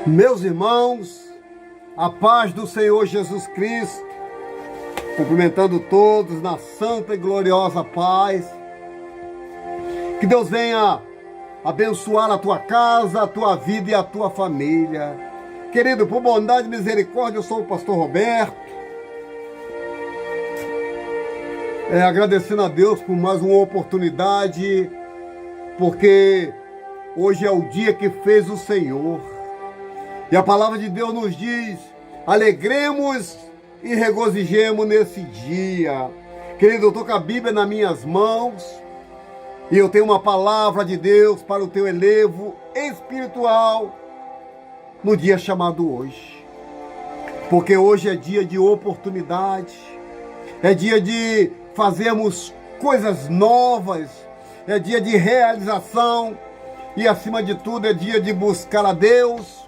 Meus irmãos, a paz do Senhor Jesus Cristo, cumprimentando todos na santa e gloriosa paz. Que Deus venha abençoar a tua casa, a tua vida e a tua família. Querido, por bondade e misericórdia, eu sou o pastor Roberto. Agradecendo a Deus por mais uma oportunidade, porque hoje é o dia que fez o Senhor. E a palavra de Deus nos diz: alegremos e regozijemos nesse dia. Querido, eu estou com a Bíblia nas minhas mãos e eu tenho uma palavra de Deus para o teu elevo espiritual no dia chamado hoje. Porque hoje é dia de oportunidade, é dia de fazermos coisas novas, é dia de realização e, acima de tudo, é dia de buscar a Deus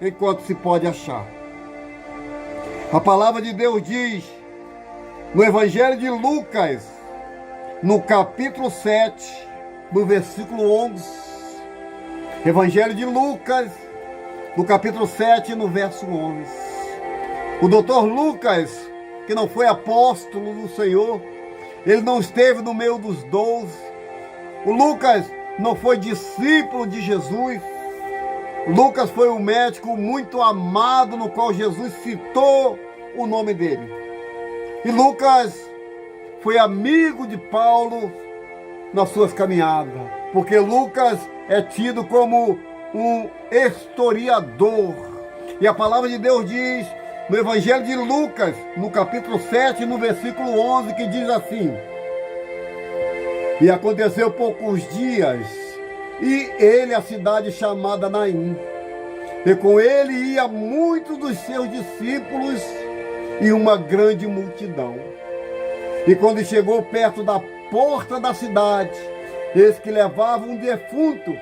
enquanto se pode achar. A palavra de Deus diz no Evangelho de Lucas, no capítulo 7, no versículo 11. Evangelho de Lucas, no capítulo 7, no verso 11. O doutor Lucas, que não foi apóstolo do Senhor, ele não esteve no meio dos 12. O Lucas não foi discípulo de Jesus. Lucas foi um médico muito amado, no qual Jesus citou o nome dele. E Lucas foi amigo de Paulo nas suas caminhadas, porque Lucas é tido como um historiador. E a palavra de Deus diz no Evangelho de Lucas, no capítulo 7, no versículo 11, que diz assim: e aconteceu poucos dias, e ele a cidade chamada Naim, e com ele ia muitos dos seus discípulos e uma grande multidão. E quando chegou perto da porta da cidade, eis que levava um defunto,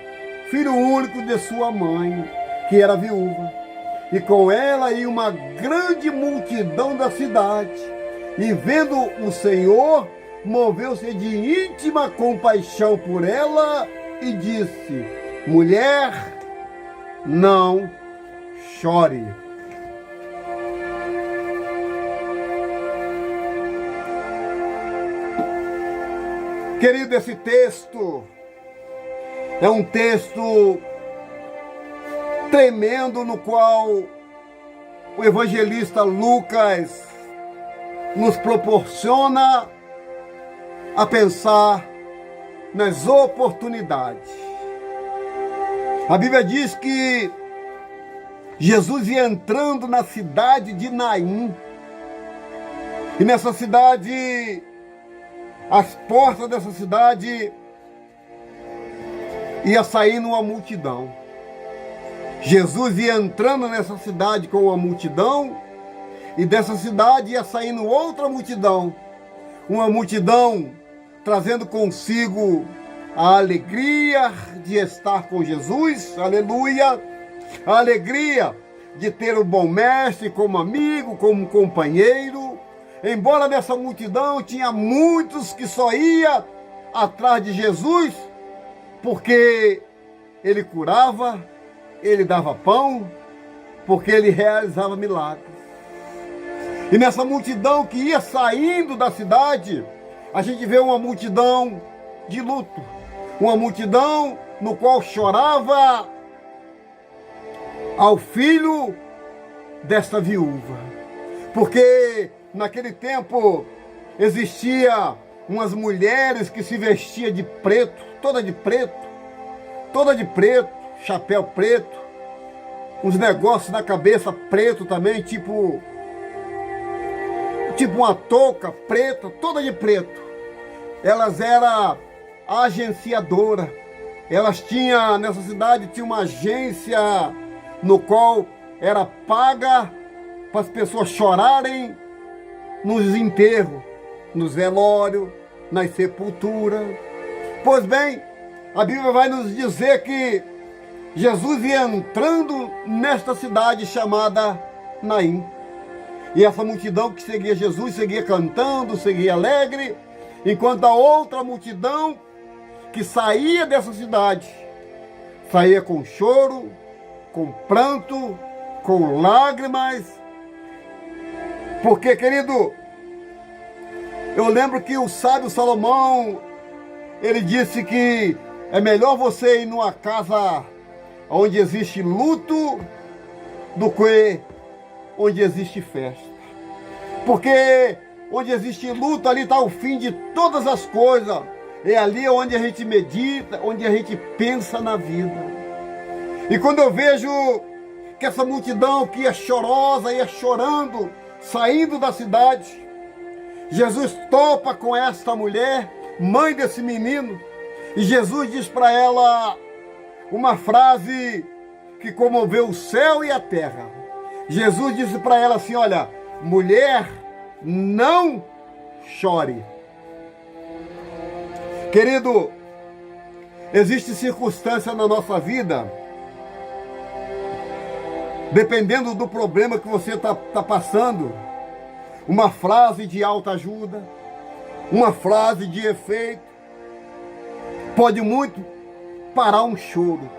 filho único de sua mãe, que era viúva. E com ela ia uma grande multidão da cidade. E vendo o Senhor, moveu-se de íntima compaixão por ela e disse: mulher, não chore. Querido, esse texto é um texto tremendo, no qual o evangelista Lucas nos proporciona a pensar nas oportunidades. A Bíblia diz que Jesus ia entrando na cidade de Naim, e nessa cidade, as portas dessa cidade, ia saindo uma multidão. Jesus ia entrando nessa cidade com uma multidão, e dessa cidade ia saindo outra multidão, uma multidão trazendo consigo a alegria de estar com Jesus, aleluia, a alegria de ter o bom mestre como amigo, como companheiro. Embora nessa multidão tinha muitos que só iam atrás de Jesus, porque ele curava, ele dava pão, porque ele realizava milagres. E nessa multidão que ia saindo da cidade, a gente vê uma multidão de luto, uma multidão no qual chorava ao filho desta viúva, porque naquele tempo existia umas mulheres que se vestiam de preto, toda de preto, chapéu preto, uns negócios na cabeça preto também, tipo uma touca preta, toda de preto. Elas eram agenciadoras. Elas tinham, nessa cidade, tinha uma agência no qual era paga para as pessoas chorarem nos enterros, nos velórios, nas sepulturas. Pois bem, a Bíblia vai nos dizer que Jesus ia entrando nesta cidade chamada Naim. E essa multidão que seguia Jesus, seguia cantando, seguia alegre, enquanto a outra multidão que saía dessa cidade, saía com choro, com pranto, com lágrimas. Porque, querido, eu lembro que o sábio Salomão, ele disse que é melhor você ir numa casa onde existe luto do que onde existe festa. Porque onde existe luto, ali está o fim de todas as coisas. É ali onde a gente medita, onde a gente pensa na vida. E quando eu vejo que essa multidão que ia chorosa, ia chorando, saindo da cidade, Jesus topa com esta mulher, mãe desse menino, e Jesus diz para ela uma frase que comoveu o céu e a terra. Jesus disse para ela assim: olha, mulher, não chore. Querido, existe circunstância na nossa vida, dependendo do problema que você está passando, uma frase de autoajuda, uma frase de efeito, pode muito parar um choro.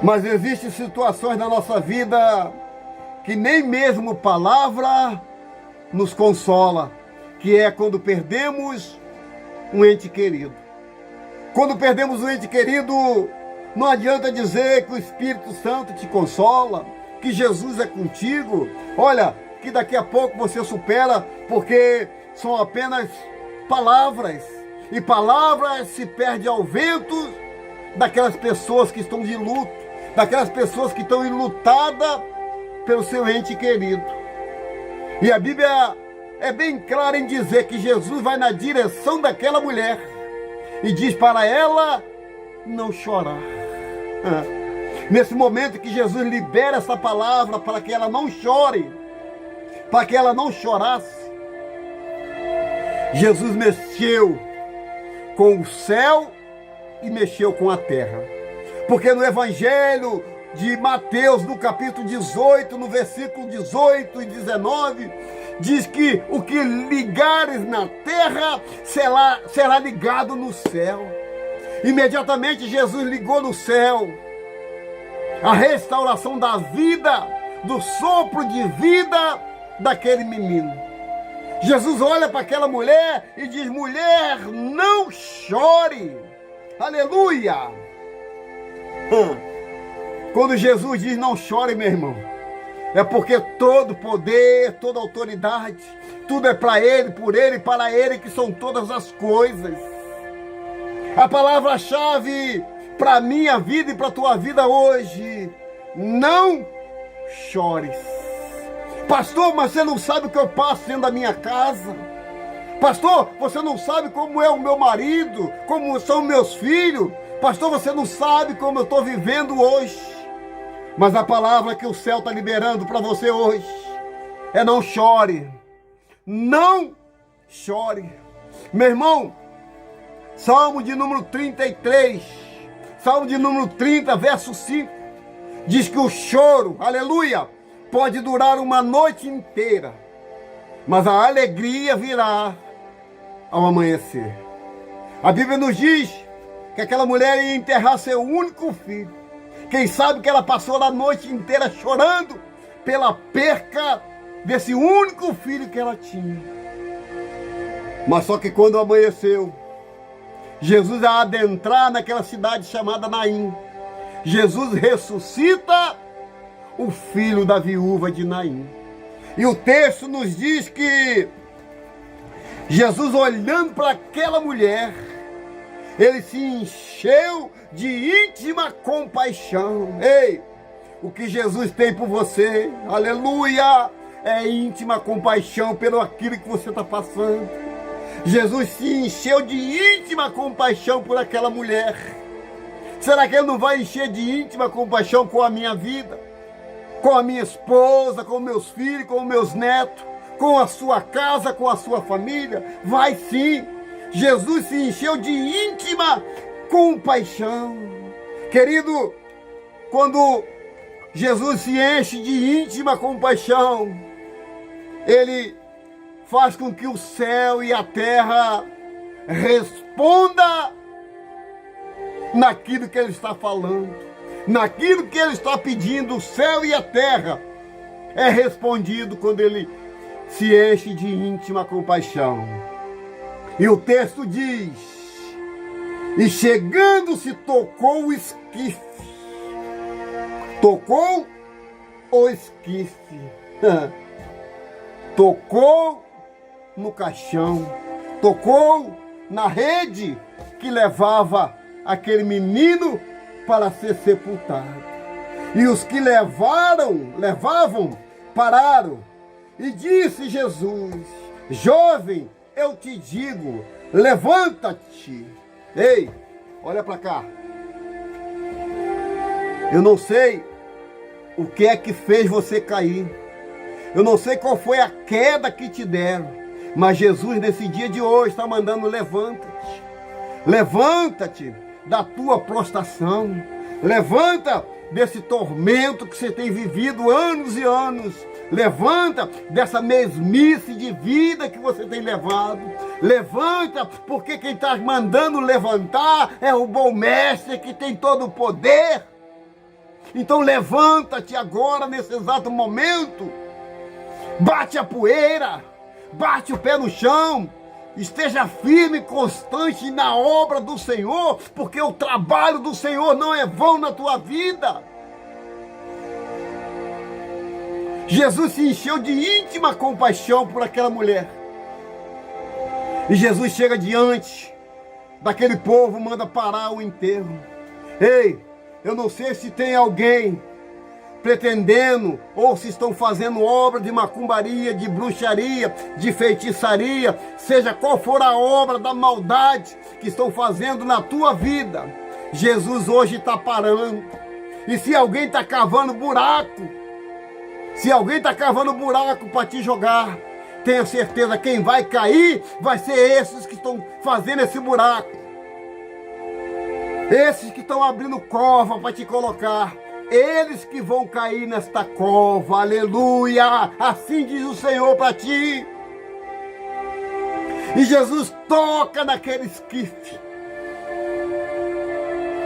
Mas existem situações na nossa vida que nem mesmo palavra nos consola, que é quando perdemos um ente querido. Quando perdemos um ente querido, não adianta dizer que o Espírito Santo te consola, que Jesus é contigo. Olha, que daqui a pouco você supera, porque são apenas palavras. E palavras se perdem ao vento daquelas pessoas que estão de luto, daquelas pessoas que estão enlutadas pelo seu ente querido. E a Bíblia é bem clara em dizer que Jesus vai na direção daquela mulher e diz para ela não chorar. Nesse momento que Jesus libera essa palavra para que ela não chore, para que ela não chorasse, Jesus mexeu com o céu e mexeu com a terra. Porque no Evangelho de Mateus, no capítulo 18, no versículo 18 e 19, diz que o que ligares na terra será ligado no céu. Imediatamente Jesus ligou no céu a restauração da vida, do sopro de vida daquele menino. Jesus olha para aquela mulher e diz: mulher, não chore. Aleluia! Quando Jesus diz não chore, meu irmão, é porque todo poder, toda autoridade, tudo é para Ele, por Ele e para Ele que são todas as coisas. A palavra-chave para a minha vida e para a tua vida hoje: não chores. Pastor, mas você não sabe o que eu passo dentro da minha casa. Pastor, você não sabe como é o meu marido, como são meus filhos. Pastor, você não sabe como eu estou vivendo hoje. Mas a palavra que o céu está liberando para você hoje é: não chore. Não chore. Meu irmão, Salmo de número 33, Salmo de número 30, verso 5, diz que o choro, aleluia, pode durar uma noite inteira, mas a alegria virá ao amanhecer. A Bíblia nos diz que aquela mulher ia enterrar seu único filho. Quem sabe que ela passou a noite inteira chorando pela perca desse único filho que ela tinha. Mas só que quando amanheceu, Jesus vai adentrar naquela cidade chamada Naim. Jesus ressuscita o filho da viúva de Naim. E o texto nos diz que Jesus, olhando para aquela mulher, ele se encheu de íntima compaixão. Ei, o que Jesus tem por você, aleluia, é íntima compaixão pelo aquilo que você está passando. Jesus se encheu de íntima compaixão por aquela mulher. Será que Ele não vai encher de íntima compaixão com a minha vida, com a minha esposa, com meus filhos, com meus netos, com a sua casa, com a sua família? Vai sim. Jesus se encheu de íntima compaixão. Querido, quando Jesus se enche de íntima compaixão, Ele faz com que o céu e a terra responda naquilo que Ele está falando. naquilo que ele está pedindo, o céu e a terra é respondido quando ele se enche de íntima compaixão. E o texto diz: e chegando-se tocou o esquife. Tocou o esquife. Tocou no caixão. Tocou na rede que levava aquele menino para ser sepultado. E os que levavam, pararam. E disse Jesus: jovem, eu te digo, levanta-te. Ei, olha para cá. Eu não sei o que é que fez você cair. Eu não sei qual foi a queda que te deram. Mas Jesus, nesse dia de hoje, está mandando: levanta-te. Levanta-te da tua prostração. Levanta desse tormento que você tem vivido anos e anos. Levanta dessa mesmice de vida que você tem levado. Levanta, porque quem está mandando levantar é o bom mestre que tem todo o poder. Então levanta-te agora, nesse exato momento. Bate a poeira, bate o pé no chão. Esteja firme e constante na obra do Senhor, porque o trabalho do Senhor não é vão na tua vida. Jesus se encheu de íntima compaixão por aquela mulher. E Jesus chega diante daquele povo, manda parar o enterro. Ei, eu não sei se tem alguém pretendendo, ou se estão fazendo obra de macumbaria, de bruxaria, de feitiçaria, seja qual for a obra da maldade que estão fazendo na tua vida, Jesus hoje está parando. E se alguém está cavando buraco, para te jogar, tenha certeza, quem vai cair vai ser esses que estão fazendo esse buraco, esses que estão abrindo cova para te colocar. Eles que vão cair nesta cova, aleluia, assim diz o Senhor para ti. E Jesus toca naquele esquife.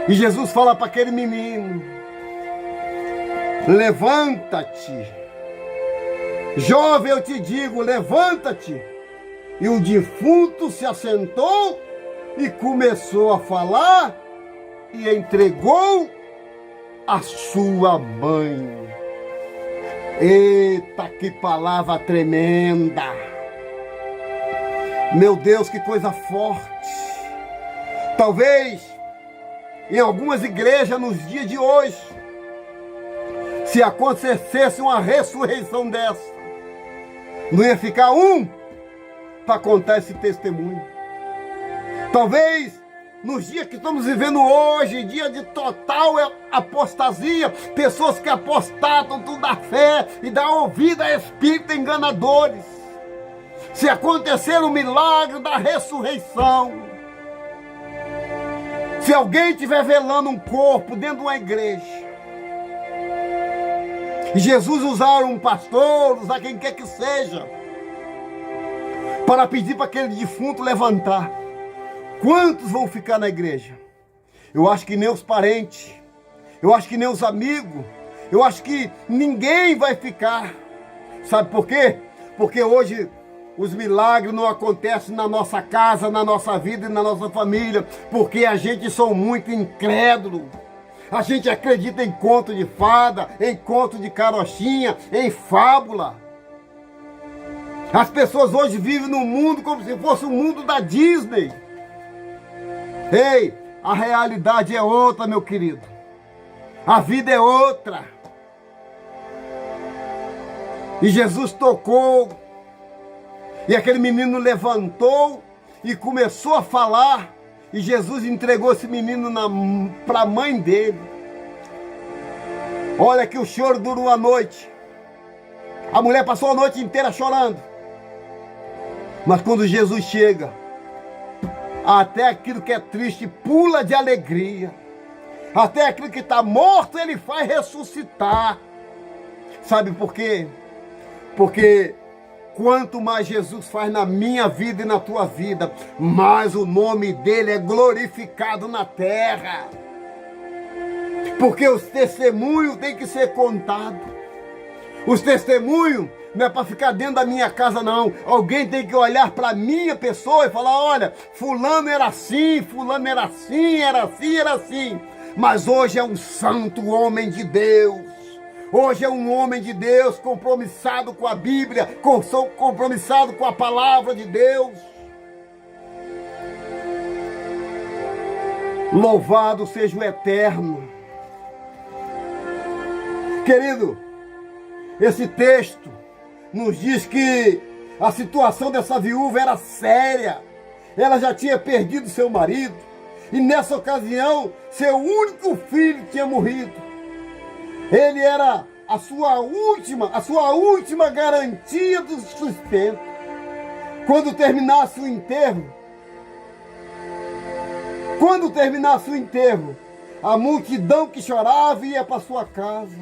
E Jesus fala para aquele menino: levanta-te. Jovem, eu te digo, levanta-te. E o defunto se assentou e começou a falar e entregou a sua mãe. Eita, que palavra tremenda! Meu Deus, que coisa forte! Talvez em algumas igrejas nos dias de hoje, se acontecesse uma ressurreição dessa, não ia ficar um para contar esse testemunho. Talvez nos dias que estamos vivendo hoje, dia de total apostasia, pessoas que apostatam tudo da fé e dão ouvido a espíritos enganadores. Se acontecer o milagre da ressurreição, se alguém estiver velando um corpo dentro de uma igreja, e Jesus usar um pastor, usar quem quer que seja, para pedir para aquele defunto levantar, quantos vão ficar na igreja? Eu acho que nem os parentes, eu acho que nem os amigos, eu acho que ninguém vai ficar. Sabe por quê? Porque hoje os milagres não acontecem na nossa casa, na nossa vida e na nossa família, porque a gente são muito incrédulos. A gente acredita em conto de fada, em conto de carochinha, em fábula. As pessoas hoje vivem num mundo como se fosse o mundo da Disney. Ei, a realidade é outra, meu querido. A vida é outra. E Jesus tocou, e aquele menino levantou e começou a falar, e Jesus entregou esse menino para a mãe dele. Olha que o choro durou uma noite. A mulher passou a noite inteira chorando. Mas quando Jesus chega, até aquilo que é triste pula de alegria. Até aquilo que está morto ele faz ressuscitar. Sabe por quê? Porque quanto mais Jesus faz na minha vida e na tua vida, mais o nome dele é glorificado na terra. Porque os testemunhos têm que ser contados. Os testemunhos não é para ficar dentro da minha casa, não. Alguém tem que olhar para a minha pessoa e falar: olha, fulano era assim, fulano era assim, era assim, era assim. Mas hoje é um santo homem de Deus. Hoje é um homem de Deus compromissado com a Bíblia, compromissado com a palavra de Deus. Louvado seja o Eterno. Querido, esse texto nos diz que a situação dessa viúva era séria. Ela já tinha perdido seu marido e nessa ocasião seu único filho tinha morrido. Ele era a sua última garantia do sustento. Quando terminasse o enterro, a multidão que chorava ia para sua casa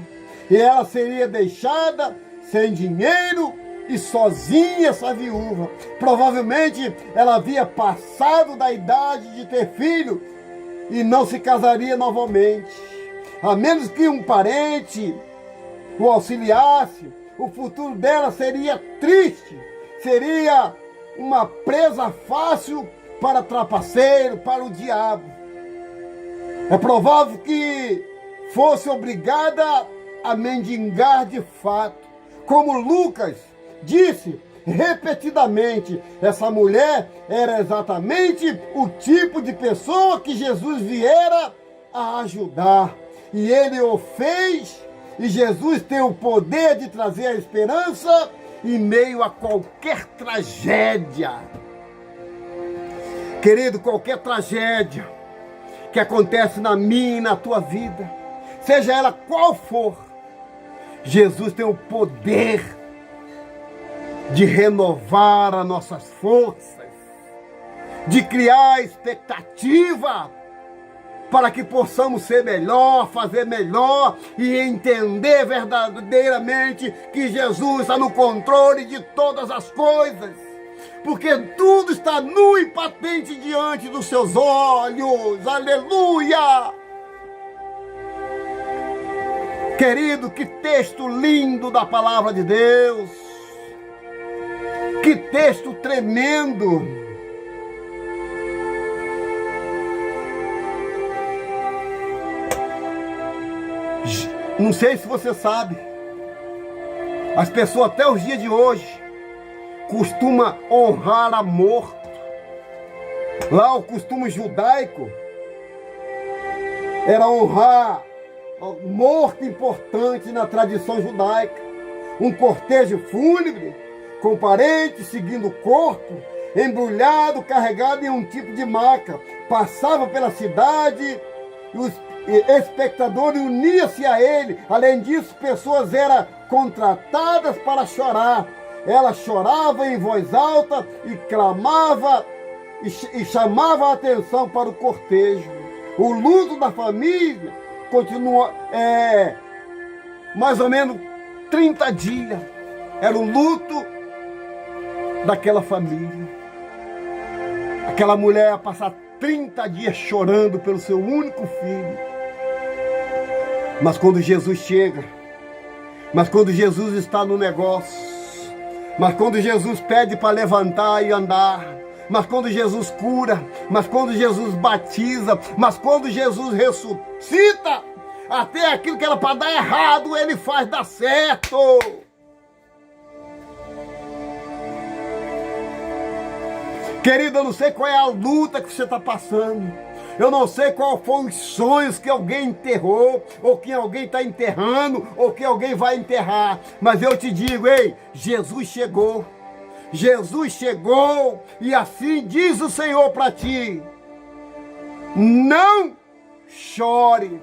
e ela seria deixada sem dinheiro e sozinha, essa viúva. Provavelmente ela havia passado da idade de ter filho e não se casaria novamente. A menos que um parente o auxiliasse, o futuro dela seria triste, seria uma presa fácil para trapaceiro, para o diabo. É provável que fosse obrigada a mendigar de fato. Como Lucas disse repetidamente, essa mulher era exatamente o tipo de pessoa que Jesus viera a ajudar. E ele o fez, e Jesus tem o poder de trazer a esperança em meio a qualquer tragédia. Querido, qualquer tragédia que acontece na minha e na tua vida, seja ela qual for, Jesus tem o poder de renovar as nossas forças, de criar expectativa para que possamos ser melhor, fazer melhor e entender verdadeiramente que Jesus está no controle de todas as coisas, porque tudo está nu e patente diante dos seus olhos. Aleluia! Querido, que texto lindo da palavra de Deus, que texto tremendo. Não sei se você sabe, as pessoas até os dias de hoje costumam honrar a morto. Lá o costume judaico era honrar o morto importante na tradição judaica. Um cortejo fúnebre com parentes seguindo o corpo, embrulhado, carregado em um tipo de maca, passava pela cidade e os espectadores uniam-se a ele. Além disso, pessoas eram contratadas para chorar. Ela chorava em voz alta e clamava e chamava a atenção para o cortejo. O luto da família continua mais ou menos 30 dias. Era o luto daquela família. Aquela mulher ia passar 30 dias chorando pelo seu único filho. Mas quando Jesus chega, mas quando Jesus está no negócio, mas quando Jesus pede para levantar e andar, mas quando Jesus cura, mas quando Jesus batiza, mas quando Jesus ressuscita, até aquilo que era para dar errado, ele faz dar certo. Querido, eu não sei qual é a luta que você está passando. Eu não sei qual foram os sonhos que alguém enterrou, ou que alguém está enterrando, ou que alguém vai enterrar. Mas eu te digo, ei, Jesus chegou. Jesus chegou, e assim diz o Senhor para ti: não chore.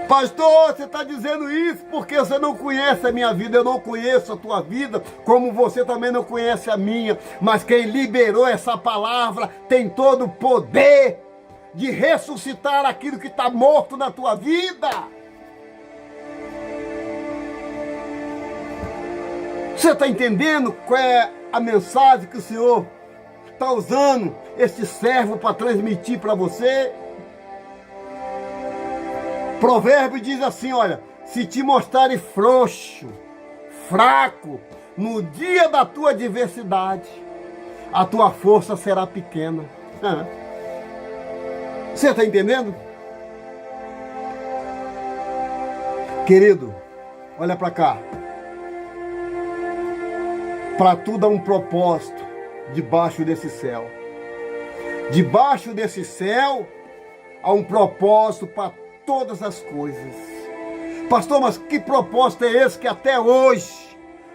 Pastor, você está dizendo isso porque você não conhece a minha vida. Eu não conheço a tua vida, como você também não conhece a minha. Mas quem liberou essa palavra tem todo o poder de ressuscitar aquilo que está morto na tua vida. Você está entendendo qual é a mensagem que o Senhor está usando este servo para transmitir para você? Provérbio diz assim, olha, se te mostrares frouxo, fraco, no dia da tua adversidade, a tua força será pequena. Você está entendendo? Querido, olha para cá. Para tudo há um propósito debaixo desse céu. Debaixo desse céu há um propósito para todas as coisas. Pastor, mas que propósito é esse que até hoje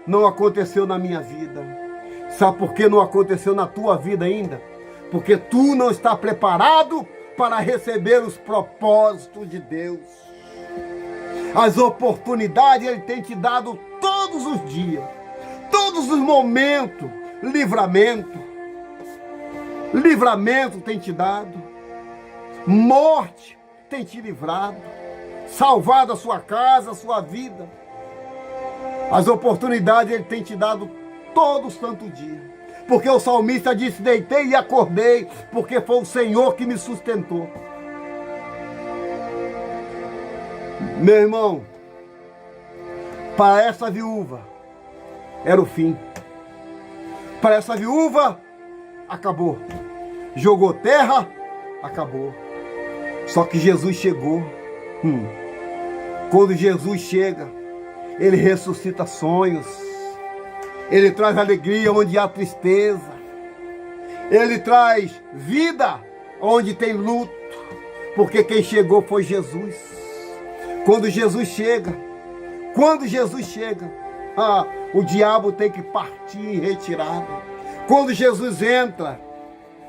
não aconteceu na minha vida? Sabe por que não aconteceu na tua vida ainda? Porque tu não está preparado para receber os propósitos de Deus. As oportunidades Ele tem te dado todos os dias, todos os momentos. Livramento tem te dado. Morte tem te livrado, salvado a sua casa, a sua vida. As oportunidades Ele tem te dado todo santo dia. Porque o salmista disse, deitei e acordei, porque foi o Senhor que me sustentou. Meu irmão, para essa viúva, era o fim. Para essa viúva, acabou. Jogou terra, acabou. Só que Jesus chegou. Quando Jesus chega, Ele ressuscita sonhos. Ele traz alegria onde há tristeza. Ele traz vida onde tem luto. Porque quem chegou foi Jesus. Quando Jesus chega, o diabo tem que partir em retirada. Quando Jesus entra,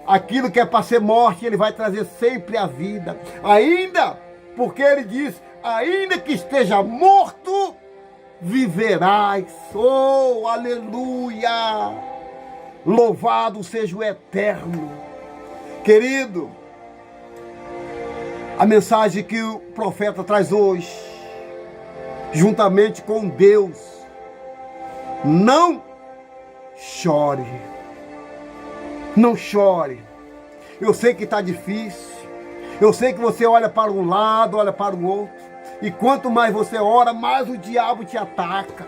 aquilo que é para ser morte, Ele vai trazer sempre a vida. Ainda, porque Ele diz, ainda que esteja morto, viverás. Oh, aleluia! Louvado seja o Eterno. Querido, a mensagem que o profeta traz hoje, juntamente com Deus, não chore. Não chore. Eu sei que está difícil. Eu sei que você olha para um lado, olha para o outro. E quanto mais você ora, mais o diabo te ataca.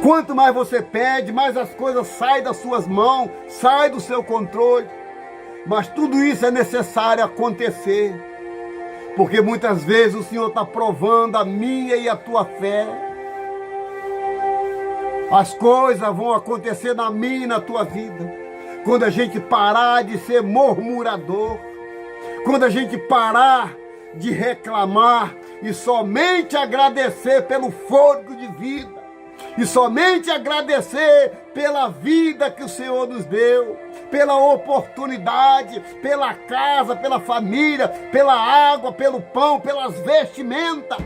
Quanto mais você pede, mais as coisas saem das suas mãos, saem do seu controle. Mas tudo isso é necessário acontecer. Porque muitas vezes o Senhor está provando a minha e a tua fé. As coisas vão acontecer na minha e na tua vida. Quando a gente parar de ser murmurador. Quando a gente parar de reclamar e somente agradecer pelo fôlego de vida. E somente agradecer pela vida que o Senhor nos deu, pela oportunidade, pela casa, pela família, pela água, pelo pão, pelas vestimentas.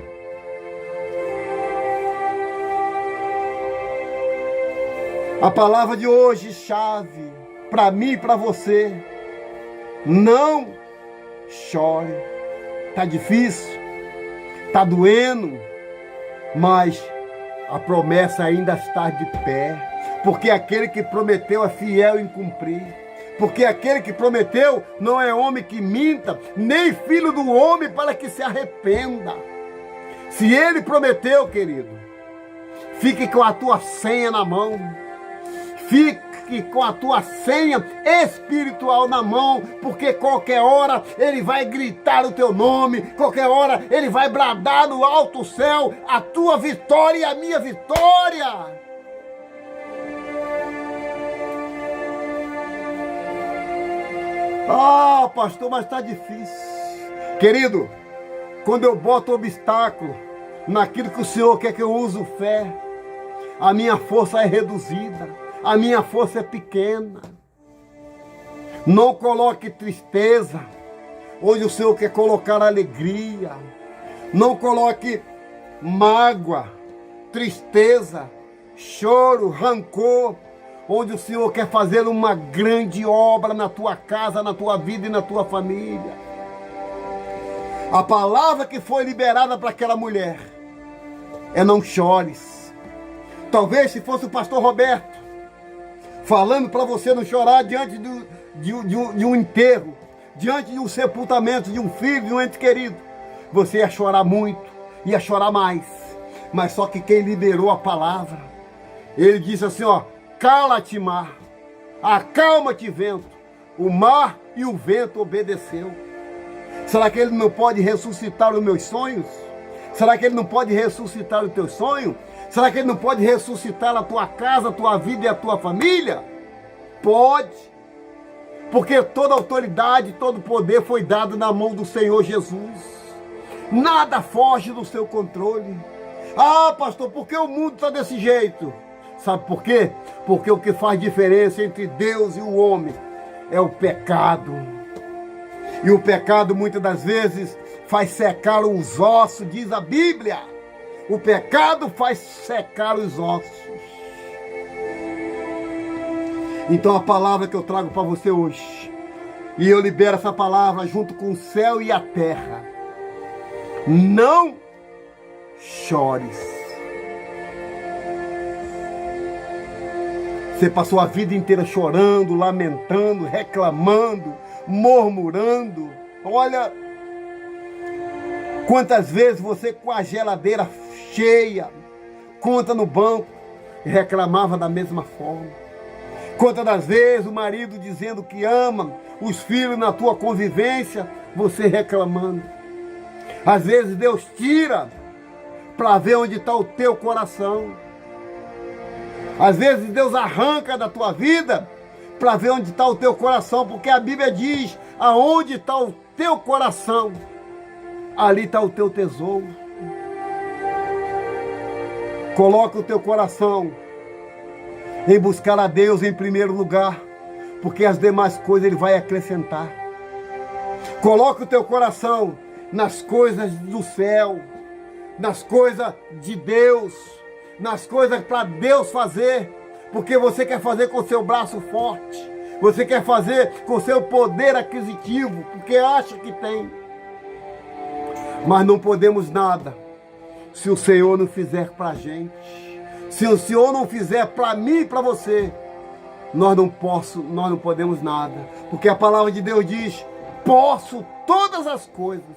A palavra de hoje, chave, para mim e para você, não chore. Está difícil, está doendo, mas a promessa ainda está de pé, porque aquele que prometeu é fiel em cumprir, porque aquele que prometeu não é homem que minta, nem filho do homem para que se arrependa. Se Ele prometeu, querido, fique com a tua senha na mão, fique com a tua senha espiritual na mão, porque qualquer hora Ele vai gritar o teu nome, qualquer hora Ele vai bradar no alto céu a tua vitória e a minha vitória. Ah, pastor, mas está difícil. Querido, quando eu boto obstáculo naquilo que o Senhor quer que eu use fé, a minha força é reduzida. A minha força é pequena. Não coloque tristeza onde o Senhor quer colocar alegria. Não coloque mágoa, tristeza, choro, rancor, onde o Senhor quer fazer uma grande obra na tua casa, na tua vida e na tua família. A palavra que foi liberada para aquela mulher é não chores. Talvez se fosse o pastor Roberto falando para você não chorar diante de um enterro, diante de um sepultamento de um filho, de um ente querido. você ia chorar muito, ia chorar mais. Mas só que quem liberou a palavra, ele disse assim, ó, cala-te mar, acalma-te vento. O mar e o vento obedeceu. Será que ele não pode ressuscitar os meus sonhos? Será que ele não pode ressuscitar o teu sonho? Será que ele não pode ressuscitar a tua casa, a tua vida e a tua família? Pode. Porque toda autoridade, todo poder foi dado na mão do Senhor Jesus. Nada foge do seu controle. Ah, pastor, por que o mundo está desse jeito? Sabe por quê? Porque o que faz diferença entre Deus e o homem é o pecado. E o pecado muitas das vezes faz secar os ossos, diz a Bíblia. O pecado faz secar os ossos. Então a palavra que eu trago para você hoje, e eu libero essa palavra junto com o céu e a terra. Não chores. Você passou a vida inteira chorando, lamentando, reclamando, murmurando. Olha, quantas vezes você com a geladeira cheia, conta no banco, e reclamava da mesma forma. Quantas das vezes o marido dizendo que ama, os filhos na tua convivência, você reclamando. Às vezes Deus tira para ver onde está o teu coração. Às vezes Deus arranca da tua vida para ver onde está o teu coração, porque a Bíblia diz, aonde está o teu coração, ali está o teu tesouro. Coloca o teu coração em buscar a Deus em primeiro lugar, porque as demais coisas Ele vai acrescentar. Coloca o teu coração nas coisas do céu, nas coisas de Deus, nas coisas para Deus fazer, porque você quer fazer com o seu braço forte, você quer fazer com o seu poder aquisitivo, porque acha que tem. Mas não podemos nada se o Senhor não fizer para a gente. Se o Senhor não fizer para mim e para você, nós não podemos nada. Porque a palavra de Deus diz, posso todas as coisas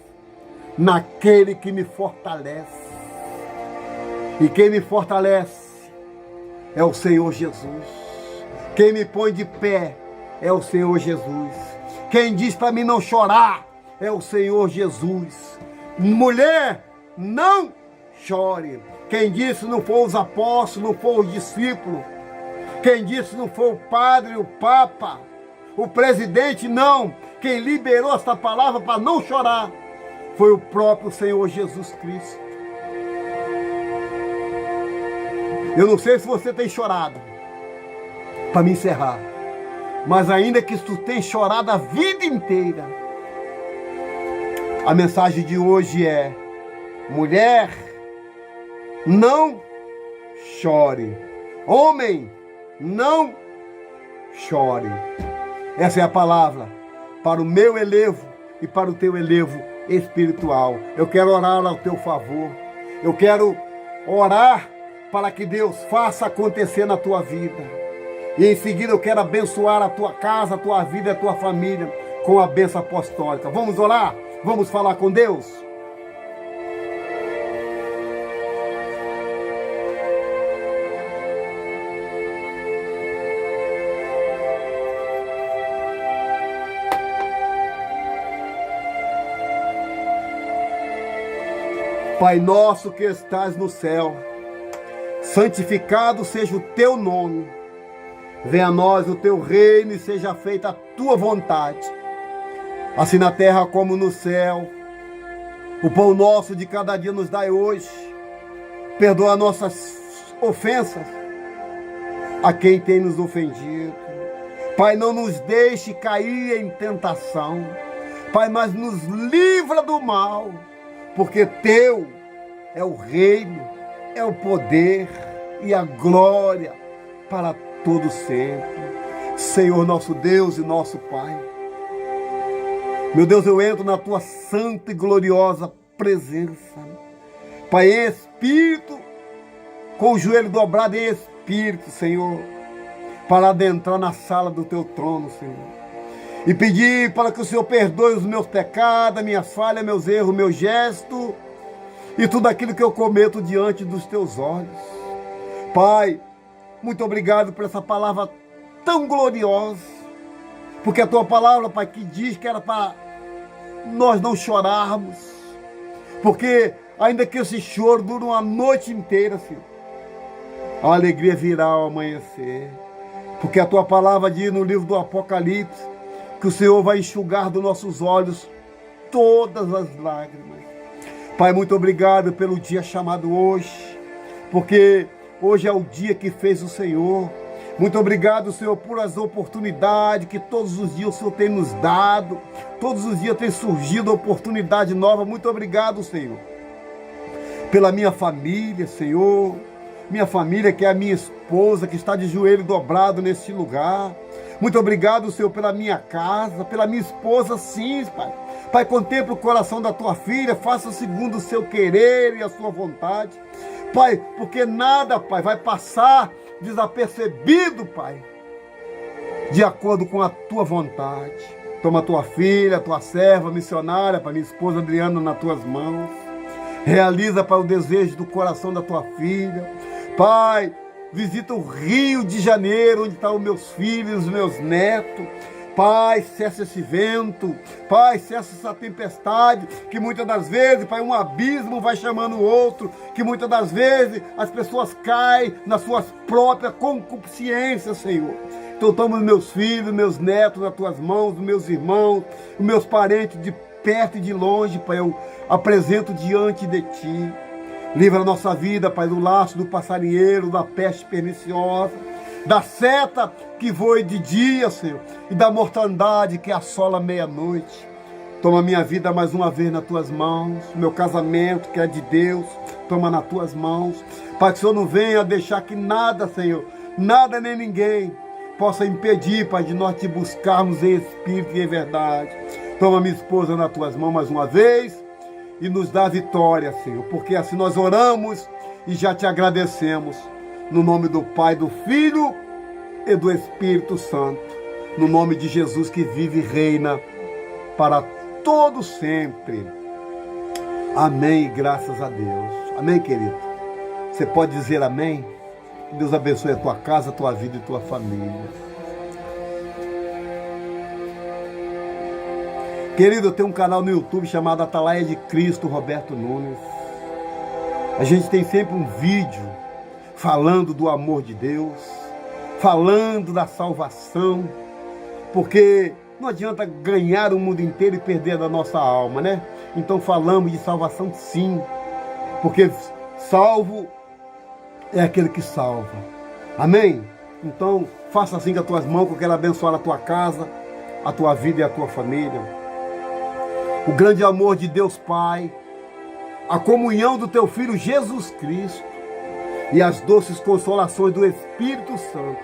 naquele que me fortalece. E quem me fortalece é o Senhor Jesus. Quem me põe de pé é o Senhor Jesus. Quem diz para mim não chorar é o Senhor Jesus. Mulher, não chore. Quem disse não foi os apóstolos, não foi os discípulos. Quem disse não foi o padre, o papa, o presidente, não. Quem liberou essa palavra para não chorar foi o próprio Senhor Jesus Cristo. Eu não sei se você tem chorado, para me encerrar, mas ainda que tu tenha chorado a vida inteira, a mensagem de hoje é, mulher, não chore. Homem, não chore. Essa é a palavra para o meu elevo e para o teu elevo espiritual. Eu quero orar ao teu favor. Eu quero orar para que Deus faça acontecer na tua vida. E em seguida eu quero abençoar a tua casa, a tua vida e a tua família com a bênção apostólica. Vamos orar? Vamos falar com Deus? Pai nosso que estás no céu, santificado seja o teu nome. Venha a nós o teu reino e seja feita a tua vontade, assim na terra como no céu. O pão nosso de cada dia nos dai hoje. Perdoa nossas ofensas a quem tem nos ofendido. Pai, não nos deixe cair em tentação. Pai, mas nos livra do mal, porque teu é o reino, é o poder e a glória para todo sempre. Senhor nosso Deus e nosso Pai, meu Deus, eu entro na tua santa e gloriosa presença, Pai, em espírito, com o joelho dobrado em espírito, Senhor, para adentrar na sala do teu trono, Senhor. e pedir para que o Senhor perdoe os meus pecados, minhas falhas, meus erros, meu gesto e tudo aquilo que eu cometo diante dos teus olhos. Pai, muito obrigado por essa palavra tão gloriosa, porque a tua palavra, Pai, que diz que era para nós não chorarmos, porque ainda que esse choro dure uma noite inteira, Senhor, a alegria virá ao amanhecer, porque a tua palavra diz no livro do Apocalipse que o Senhor vai enxugar dos nossos olhos todas as lágrimas. Pai, muito obrigado pelo dia chamado hoje, porque hoje é o dia que fez o Senhor. Muito obrigado, Senhor, por as oportunidades que todos os dias o Senhor tem nos dado. Todos os dias tem surgido oportunidade nova. Muito obrigado, Senhor, pela minha família, Senhor. Minha família, que é a minha esposa, que está de joelho dobrado neste lugar. Muito obrigado, Senhor, pela minha casa, pela minha esposa, sim, Pai. Pai, contempla o coração da tua filha, faça segundo o seu querer e a sua vontade. Pai, porque nada, Pai, vai passar desapercebido, Pai, de acordo com a tua vontade. Toma a tua filha, a tua serva, missionária, Pai, minha esposa Adriana, nas tuas mãos. Realiza, Pai, o desejo do coração da tua filha. Pai, visita o Rio de Janeiro, onde estão os meus filhos, os meus netos. Pai, cessa esse vento. Pai, cessa essa tempestade, que muitas das vezes, Pai, um abismo vai chamando o outro, que muitas das vezes as pessoas caem nas suas próprias concupiscências, Senhor. Então toma os meus filhos, meus netos nas tuas mãos, os meus irmãos, os meus parentes de perto e de longe, Pai, eu apresento diante de Ti. Livra a nossa vida, Pai, do laço do passarinheiro, da peste perniciosa, da seta que voe de dia, Senhor, e da mortandade que assola a meia-noite. Toma minha vida mais uma vez nas tuas mãos, meu casamento que é de Deus, toma nas tuas mãos. Pai, que o Senhor não venha deixar que nada, Senhor, nada nem ninguém possa impedir, Pai, de nós te buscarmos em espírito e em verdade. Toma minha esposa nas tuas mãos mais uma vez e nos dá vitória, Senhor, porque assim nós oramos e já te agradecemos. No nome do Pai, do Filho e do Espírito Santo. No nome de Jesus que vive e reina para todo sempre. Amém e graças a Deus. Amém, querido? Você pode dizer amém? Que Deus abençoe a tua casa, a tua vida e a tua família. Querido, eu tenho um canal no YouTube chamado Atalaia de Cristo, Roberto Nunes. A gente tem sempre um vídeo falando do amor de Deus, falando da salvação, porque não adianta ganhar o mundo inteiro e perder da nossa alma, né? Então falamos de salvação sim, porque salvo é aquele que salva. Amém? Então faça assim com as tuas mãos, que eu quero abençoar a tua casa, a tua vida e a tua família. O grande amor de Deus Pai, a comunhão do teu Filho Jesus Cristo e as doces consolações do Espírito Santo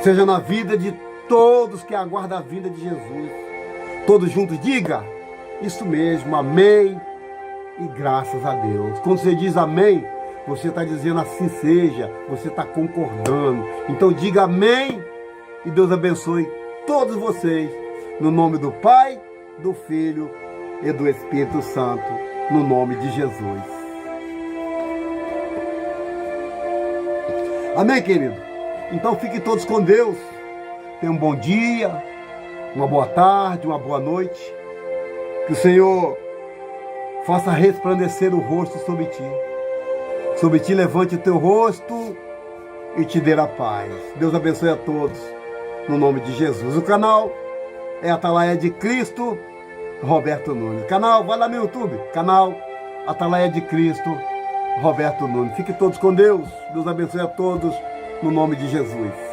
seja na vida de todos que aguardam a vinda de Jesus. Todos juntos, diga isso mesmo, amém e graças a Deus. Quando você diz amém, você está dizendo assim seja, você está concordando. Então diga amém e Deus abençoe todos vocês, no nome do Pai, do Filho e do Espírito Santo, no nome de Jesus. Amém, querido? Então fiquem todos com Deus. Tenham um bom dia, uma boa tarde, uma boa noite. Que o Senhor faça resplandecer o rosto sobre ti. Sobre ti levante o teu rosto e te dê a paz. Deus abençoe a todos, no nome de Jesus. O canal é Atalaia de Cristo, Roberto Nunes. Canal, vai lá no YouTube, canal Atalaia de Cristo, Roberto Nunes. Fiquem todos com Deus. Deus abençoe a todos, no nome de Jesus.